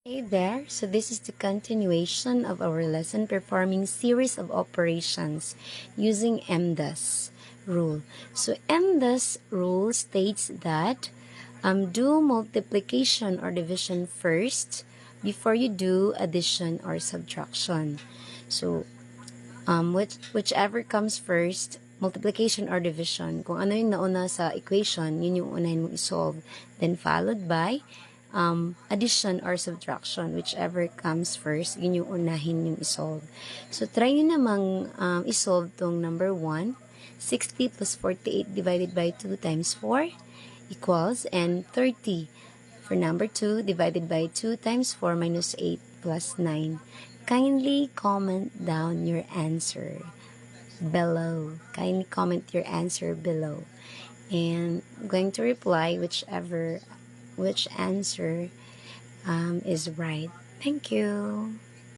Hey there, so this is the continuation of our lesson performing series of operations using MDAS rule. So MDAS rule states that do multiplication or division first before you do addition or subtraction. So whichever comes first, multiplication or division, kung ano yung nauna sa equation, yun yung unahin mong isolve. Then followed by addition or subtraction, whichever comes first, yun yung unahin yung isolve. So try nyo namang isolve tong number 1. 60 plus 48 divided by 2 times 4 equals, and 30 for number 2 divided by 2 times 4 minus 8 plus 9. Kindly comment down your answer below. Kindly comment your answer below. And I'm going to reply which answer is right. Thank you.